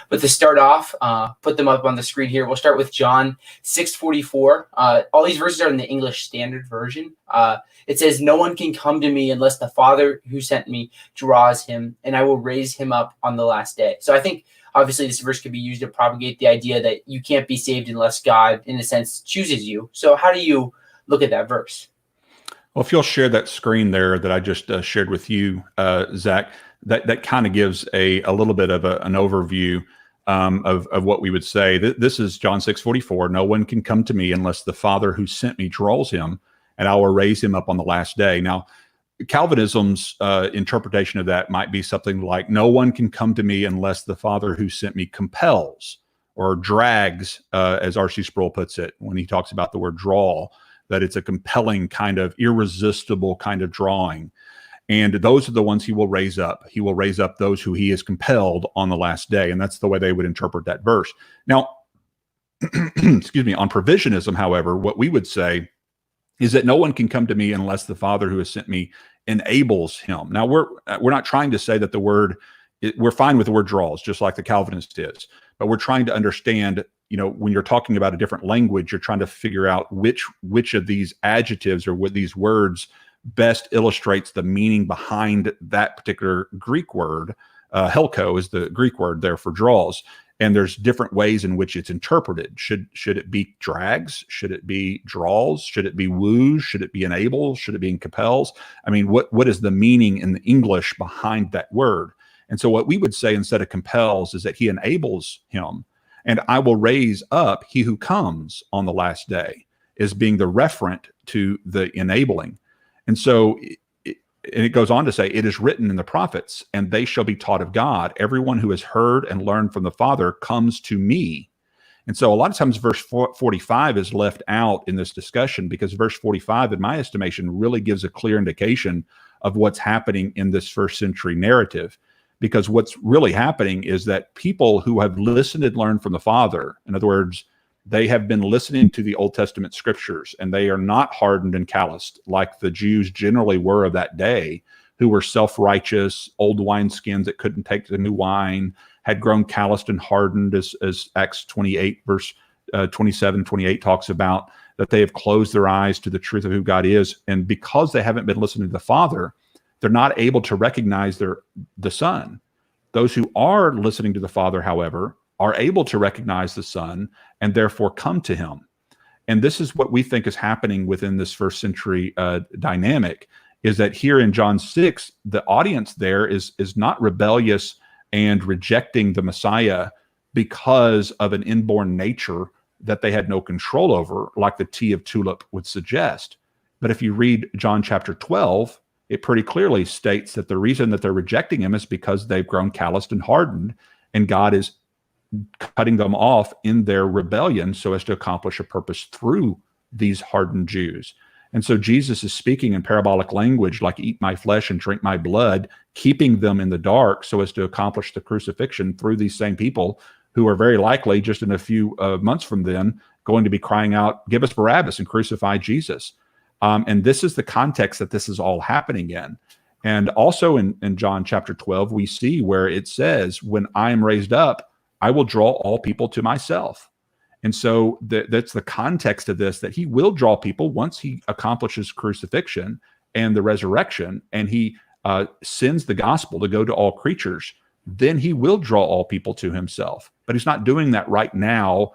But to start off, put them up on the screen here. We'll start with John 6:44. All these verses are in the English Standard Version. It says, "No one can come to me unless the Father who sent me draws him, and I will raise him up on the last day." So I think, obviously, this verse could be used to propagate the idea that you can't be saved unless God, in a sense, chooses you. So how do you look at that verse? Well, if you'll share that screen there that I just shared with you, Zach, that kind of gives a little bit of an overview of what we would say. This is John 6:44. "No one can come to me unless the Father who sent me draws him, and I will raise him up on the last day." Now, Calvinism's interpretation of that might be something like, "No one can come to me unless the Father who sent me compels or drags," as R.C. Sproul puts it when he talks about the word draw, that it's a compelling kind of irresistible kind of drawing. And those are the ones he will raise up. He will raise up those who he has compelled on the last day. And that's the way they would interpret that verse. Now, excuse me, on provisionism, however, what we would say is that no one can come to me unless the Father who has sent me enables him. Now, we're not trying to say that we're fine with the word draws, just like the Calvinist is, but we're trying to understand, when you're talking about a different language, you're trying to figure out which of these adjectives or what these words best illustrates the meaning behind that particular Greek word. Helko is the Greek word there for draws. And there's different ways in which it's interpreted. Should it be drags? Should it be draws? Should it be woos? Should it be enables? Should it be compels? I mean, what is the meaning in the English behind that word? And so what we would say instead of compels is that he enables him. And I will raise up he who comes on the last day, is being the referent to the enabling. And so it goes on to say, "It is written in the prophets, and they shall be taught of God. Everyone who has heard and learned from the Father comes to me." And so a lot of times verse 45 is left out in this discussion, because verse 45, in my estimation, really gives a clear indication of what's happening in this first century narrative. Because what's really happening is that people who have listened and learned from the Father, in other words, they have been listening to the Old Testament scriptures, and they are not hardened and calloused like the Jews generally were of that day, who were self-righteous, old wineskins that couldn't take the new wine, had grown calloused and hardened, as Acts 28, verse 27, 28 talks about, that they have closed their eyes to the truth of who God is. And because they haven't been listening to the Father, they're not able to recognize the Son. Those who are listening to the Father, however, are able to recognize the Son and therefore come to him. And this is what we think is happening within this first century dynamic, is that here in John 6, the audience there is not rebellious and rejecting the Messiah because of an inborn nature that they had no control over, like the Tea of Tulip would suggest. But if you read John chapter 12, it pretty clearly states that the reason that they're rejecting him is because they've grown calloused and hardened, and God is cutting them off in their rebellion so as to accomplish a purpose through these hardened Jews. And so Jesus is speaking in parabolic language, like "eat my flesh and drink my blood," keeping them in the dark so as to accomplish the crucifixion through these same people who are very likely just in a few months from then going to be crying out, "Give us Barabbas and crucify Jesus." And this is the context that this is all happening in. And also in John chapter 12, we see where it says, "When I am raised up, I will draw all people to myself." And so that's the context of this, that he will draw people once he accomplishes crucifixion and the resurrection, and he sends the gospel to go to all creatures. Then he will draw all people to himself. But he's not doing that right now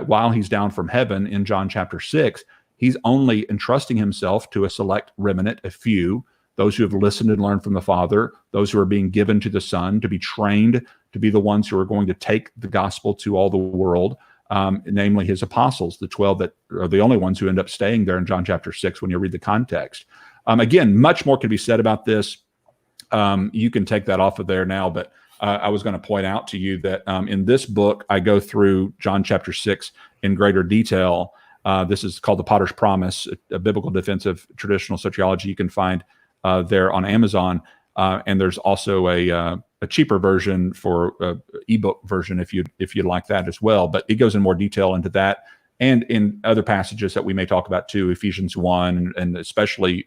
while he's down from heaven in John chapter 6. He's only entrusting himself to a select remnant, a few, those who have listened and learned from the Father, those who are being given to the Son to be trained to be the ones who are going to take the gospel to all the world, namely his apostles, the 12 that are the only ones who end up staying there in John chapter 6 when you read the context. Again, much more can be said about this. You can take that off of there now, but I was going to point out to you that in this book, I go through John chapter 6 in greater detail. This is called The Potter's Promise, a biblical defense of traditional sociology. You can find there on Amazon. And there's also a cheaper version for ebook version if you'd like that as well. But it goes in more detail into that, and in other passages that we may talk about too, Ephesians 1, and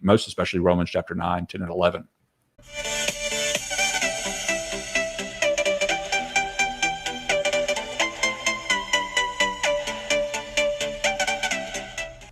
most especially Romans chapter 9, 10, and 11.